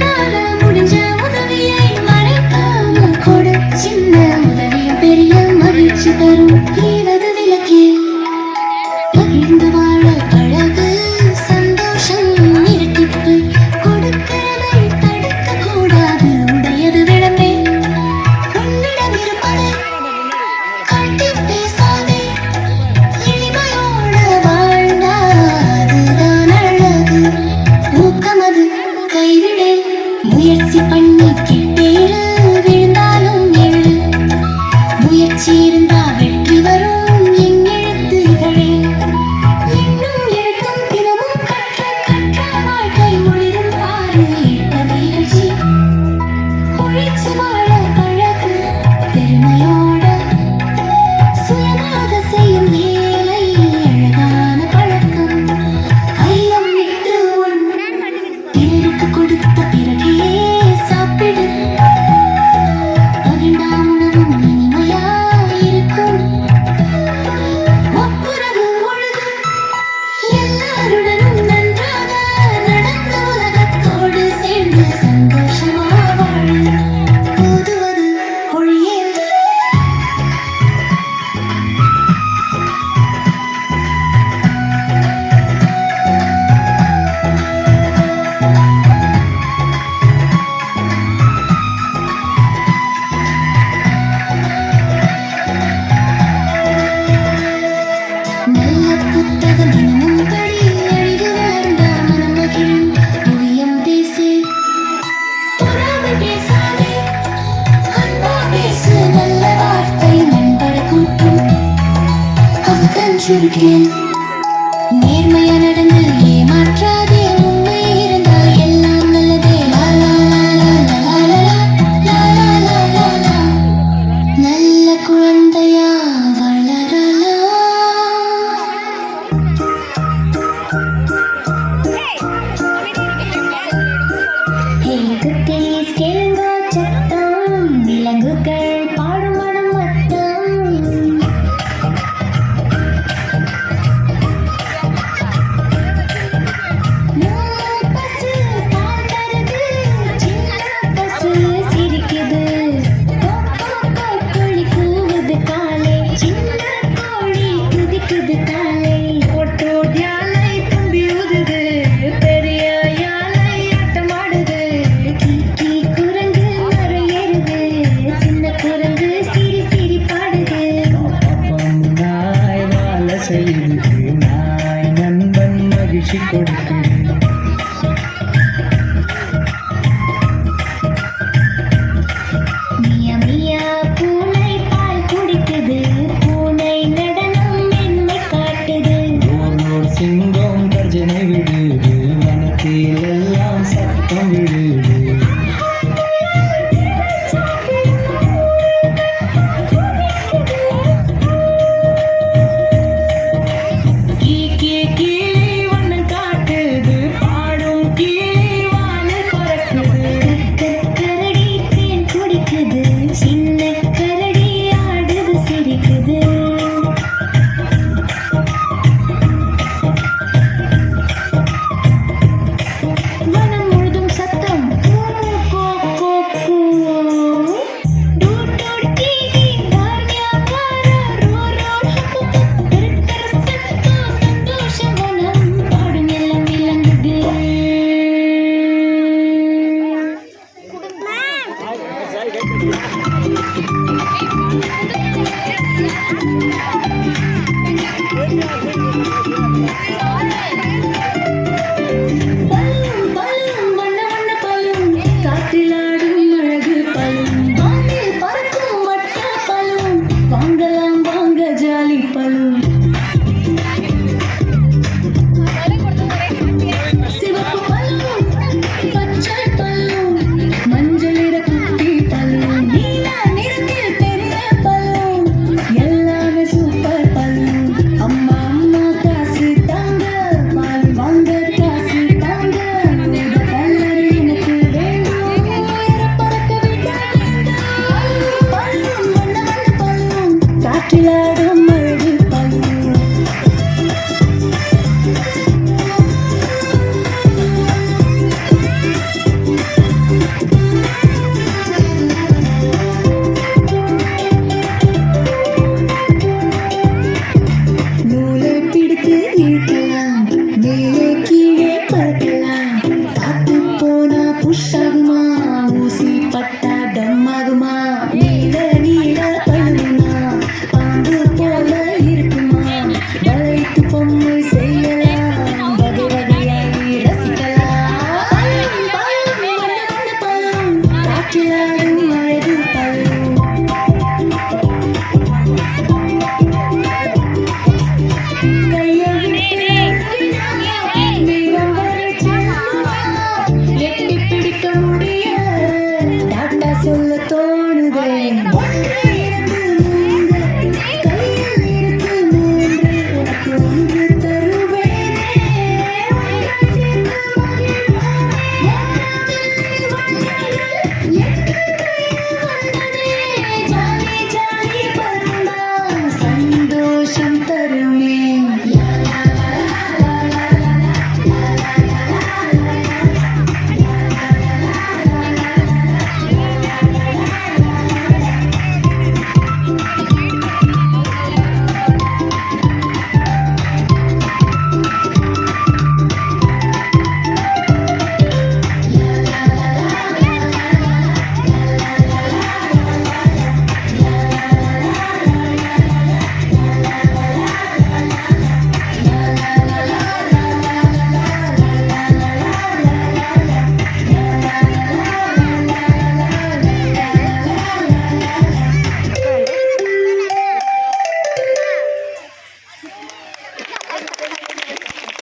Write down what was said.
உன்னால முடிஞ்ச உதவியை மறைக்காம கொடு. சின்ன உதவியும் பெரிய மகிழ்ச்சி தரும். ஈவது விளக்கே பகிர்ந்து வாழ பழகு. சந்தோஷம் இரட்டிப்பு. கொடுக்கிறதை தடுக்க கூடாது. உடையது விளம்பே. உன்னிடம் இருப்பதை காட்டி பேசாதே. எளிமையோட வாழ்ந்தாதுதான் அழகு. ஊக்கமது கைவிடேன். முயற்சி பண்ணி கிட்டேறு. விழுந்தாலும் எழு. முயற்சி இருந்தா வெற்றி வரும். என் எழுத்துகளே இன்னும் எழுத்தும் தினமும் கற்ற கற்ற வாழ்க்கை ஒளிரும் பாரு. நிகழ்ச்சி உழைச்சு வாழ பழகு. பெருமையோட சுயமாக செய்யும் வேலை அழகான பழக்கம். ஐயம் விட்டு உன் பிறருக்கு கொடுத்த பிறகே சாப்பிடு. பகிர்ந்தா உணவும் இனிமையா இருக்கும். ஒப்புரவு ஒழுகு. எல்லாருடனும் நன்றாக நடந்து உலகத்தோடு சேர்ந்து சந்தோஷமா வாழு. போதுவது ஒழியே. நல்ல புத்தகம் தினமும் படி. அழிவு வளர்ந்த மனம் மகிழும். புவியம் பேசு. பொறாமை பேசாதே. அன்பா பேசு. நல்ல வார்த்தை நண்பர கூட்டும். அவன் சுருக்கேன். நேர்மையா நடந்து ஏமாற்றாதே. உண்மை இருந்தால் எல்லாம் நல்லதே. லா லா லா லா லா லா லா லா லா லா லா. நல்ல குழந்தையா வளரலாம். குட்டீஸ் கேளுங்க சத்தம். விலங்குகள் பாடும் மனம் மொத்தம். பசு பால் தருது. சின்ன பசு சிரிக்குது. கோழி கூவுது காலை. சின்ன கோழி குதிக்குது காலை. ஒட்டோட் யானை தும்பி ஊதுது. பெரிய யானை ஆட்டமாடுது. கீக்கி குரங்கு மரம் ஏறுது. சின்ன குரங்கு சிரி சிரி பாடுது. பாப்பம் நாய் வாழ செய்து. நாய் நண்பன் மகிழ்ச்சி கொடுக்குது. மியா மியா பூனை பால் குடிக்குது. பூனை நடனம் மென்மை காட்டுது. ஓர் சிங்கம் கர்ஜனை விடுது. வனத்தில் எல்லாம் சத்தம் விடுது. கீ கிளி வண்ணம் காட்டுது. பாடும் கிளி வானில் பறக்குது. கரடி தேன் குடிக்குது. சின்ன கரடி ஆடுது சிரிக்குது. வனம் முழுதும் சத்தம். கூ, கோ, கோ, கூ. டூ, டூ, டீ, டீ, தார்மியா, காரா, ரோ, ரோ, ஹப்பு, ஹப்பு. இருக்கிற சத்தம். சந்தோஷ வனம். பாடும் எல்லாம் விலங்குகள். பலூன் பலூன் வண்ண வண்ண பலூன். காற்றில் ஆடும் அழகு பலூன். வானில் பறக்கும் வட்ட பலூன். வாங்கலாம் வாங்க ஜாலி பலூன். சிவப்பு பலூன். பச்சை பலூன். மஞ்சள் நிற குட்டி பலூன். நீல நிறத்தில் பெரிய பலூன். எல்லாமே சூப்பர் பலூன். அம்மா அம்மா ஆகுமா ஊசி பட்டா டம்மாகுமா நீல நீல கழுவுமா பாம்பு போல இருக்குமா வளைத்து பொம்மை செய்யலாம் வகை வகையாய் ரசிக்கலாம் பழம் பழம் வண்ண வண்ண பழம் காற்றிலாடும்